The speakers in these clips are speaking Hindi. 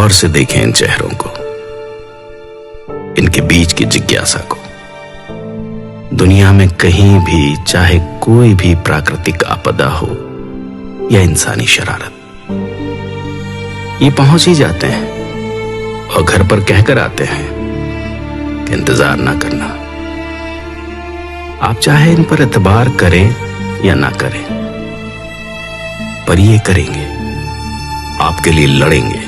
गौर से देखें इन चेहरों को, इनके बीच की जिज्ञासा को। दुनिया में कहीं भी चाहे कोई भी प्राकृतिक आपदा हो या इंसानी शरारत, ये पहुंच ही जाते हैं और घर पर कहकर आते हैं कि इंतजार ना करना। आप चाहे इन पर एतबार करें या ना करें, पर ये करेंगे, आपके लिए लड़ेंगे,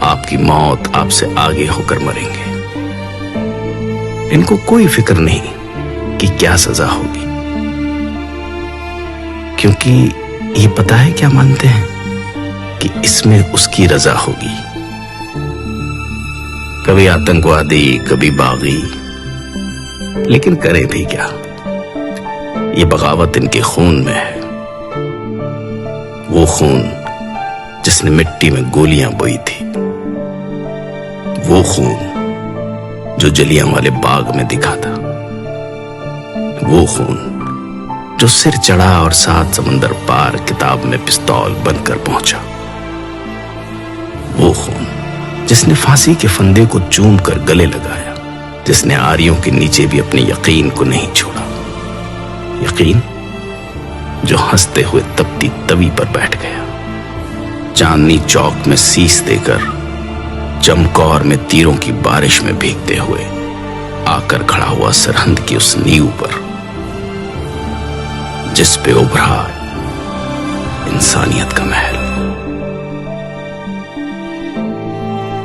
आपकी मौत आपसे आगे होकर मरेंगे। इनको कोई फिक्र नहीं कि क्या सजा होगी, क्योंकि ये पता है क्या मानते हैं कि इसमें उसकी रजा होगी। कभी आतंकवादी, कभी बागी, लेकिन करें भी क्या, ये बगावत इनके खून में है। वो खून जिसने मिट्टी में गोलियां बोई थी, वो खून जो जलियांवाले बाग में दिखा था, वो खून जो सिर चढ़ा और 7 समंदर पार किताब में पिस्तौल बनकर पहुंचा, वो खून जिसने फांसी के फंदे को चूम कर गले लगाया, जिसने आरियों के नीचे भी अपने यकीन को नहीं छोड़ा। यकीन जो हंसते हुए तपती तवी पर बैठ गया, चांदनी चौक में शीश देकर चमकौर में तीरों की बारिश में भीगते हुए आकर खड़ा हुआ सरहंद की उस नींव पर, जिस पे उभरा इंसानियत का महल।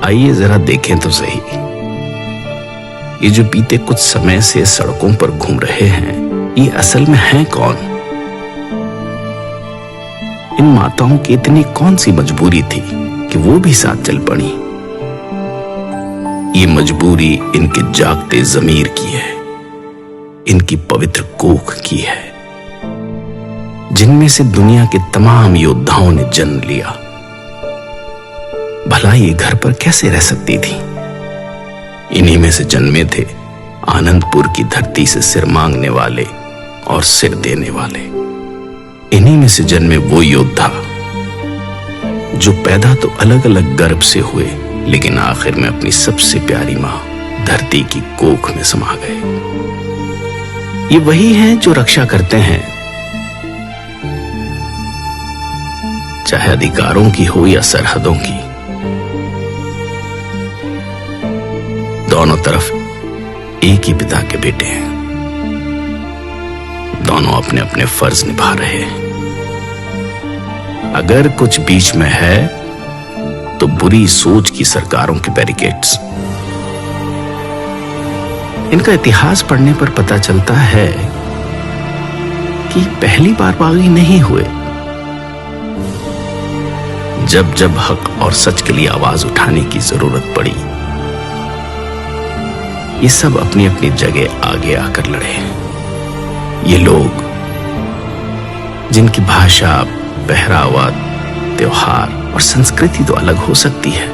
आइए जरा देखें तो सही, ये जो बीते कुछ समय से सड़कों पर घूम रहे हैं, ये असल में हैं कौन? इन माताओं की इतनी कौन सी मजबूरी थी कि वो भी साथ चल पड़ी? ये मजबूरी इनके जागते ज़मीर की है, इनकी पवित्र कोख की है, जिनमें से दुनिया के तमाम योद्धाओं ने जन्म लिया। भला ये घर पर कैसे रह सकती थी? इन्हीं में से जन्मे थे आनंदपुर की धरती से सिर मांगने वाले और सिर देने वाले। इन्हीं में से जन्मे वो योद्धा जो पैदा तो अलग अलग गर्भ से हुए, लेकिन आखिर में अपनी सबसे प्यारी मां धरती की कोख में समा गए। ये वही हैं जो रक्षा करते हैं, चाहे अधिकारों की हो या सरहदों की। दोनों तरफ एक ही पिता के बेटे हैं, दोनों अपने अपने फर्ज निभा रहे हैं। अगर कुछ बीच में है तो बुरी सोच की सरकारों के बैरिकेड्स। इनका इतिहास पढ़ने पर पता चलता है कि पहली बार बागी नहीं हुए। जब जब हक और सच के लिए आवाज उठाने की जरूरत पड़ी, ये सब अपनी अपनी जगह आगे आकर लड़े। ये लोग जिनकी भाषा, पहरावा, त्योहार और संस्कृति तो अलग हो सकती है,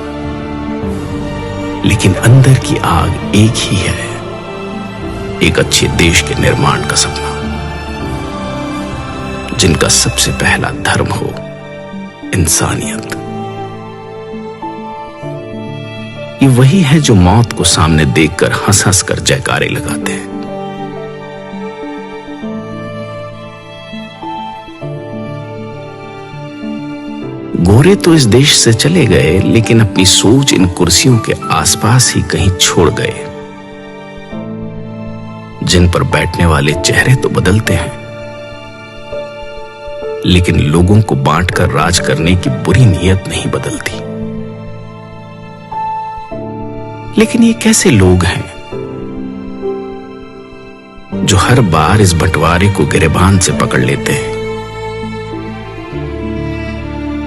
लेकिन अंदर की आग एक ही है, एक अच्छे देश के निर्माण का सपना, जिनका सबसे पहला धर्म हो इंसानियत। ये वही है जो मौत को सामने देखकर हंस हंस कर जयकारे लगाते हैं। गोरे तो इस देश से चले गए, लेकिन अपनी सोच इन कुर्सियों के आसपास ही कहीं छोड़ गए, जिन पर बैठने वाले चेहरे तो बदलते हैं, लेकिन लोगों को बांटकर राज करने की बुरी नीयत नहीं बदलती। लेकिन ये कैसे लोग हैं जो हर बार इस बंटवारे को गिरेबान से पकड़ लेते हैं?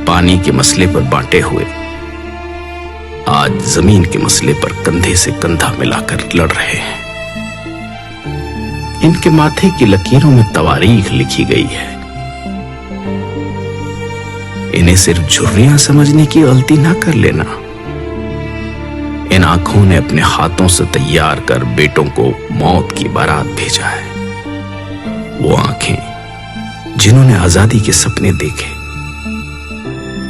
पानी के मसले पर बांटे हुए आज जमीन के मसले पर कंधे से कंधा मिलाकर लड़ रहे हैं। इनके माथे की लकीरों में तवारीख लिखी गई है। इन्हें सिर्फ झुर्रियां समझने की गलती ना कर लेना। इन आंखों ने अपने हाथों से तैयार कर बेटों को मौत की बारात भेजा है। वो आंखें जिन्होंने आजादी के सपने देखे,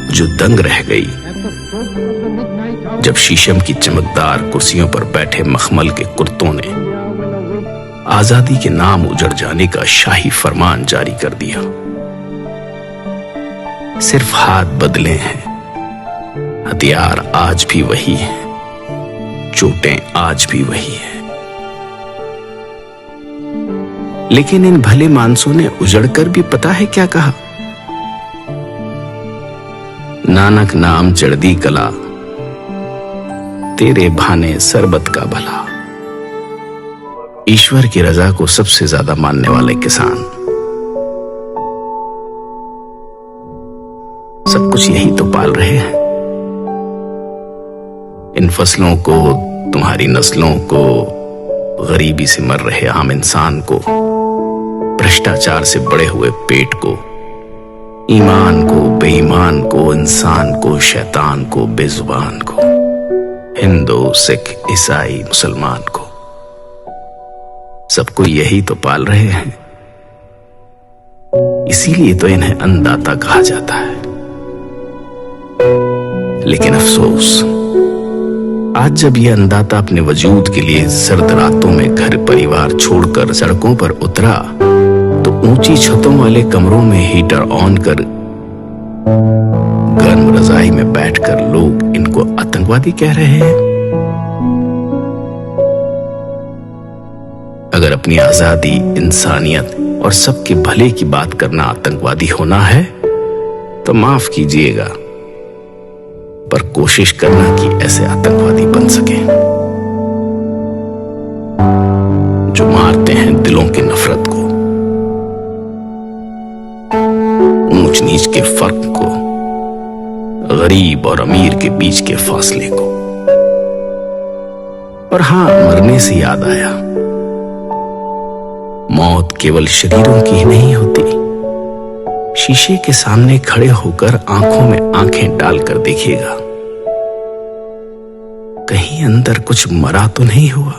जो दंग रह गई जब शीशम की चमकदार कुर्सियों पर बैठे मखमल के कुर्तों ने आजादी के नाम उजड़ जाने का शाही फरमान जारी कर दिया। सिर्फ हाथ बदले हैं, हथियार आज भी वही है, चोटें आज भी वही है। लेकिन इन भले मानसों ने उजड़कर भी पता है क्या कहा? नानक नाम चढ़दी कला, तेरे भाने सरबत का भला। ईश्वर की रजा को सबसे ज्यादा मानने वाले किसान। सब कुछ यही तो पाल रहे हैं, इन फसलों को, तुम्हारी नस्लों को, गरीबी से मर रहे आम इंसान को, भ्रष्टाचार से बड़े हुए पेट को, ईमान को, बेईमान को, इंसान को, शैतान को, बेजुबान को, हिंदू, सिख, ईसाई, मुसलमान को, सबको यही तो पाल रहे हैं। इसीलिए तो इन्हें अन्नदाता कहा जाता है। लेकिन अफसोस, आज जब यह अन्नदाता अपने वजूद के लिए सर्द रातों में घर परिवार छोड़कर सड़कों पर उतरा, तो ऊंची छतों वाले कमरों में हीटर ऑन कर गर्म रजाई में बैठकर लोग इनको आतंकवादी कह रहे हैं। अगर अपनी आजादी, इंसानियत और सबके भले की बात करना आतंकवादी होना है तो माफ कीजिएगा, पर कोशिश करना कि ऐसे आतंकवादी बन सके जो मारते हैं दिलों की नफरत को, ऊंच नीच के फर्क को, गरीब और अमीर के बीच के फासले को। और हां, मरने से याद आया, मौत केवल शरीरों की ही नहीं होती। शीशे के सामने खड़े होकर आंखों में आंखें डालकर देखिएगा, कहीं अंदर कुछ मरा तो नहीं हुआ।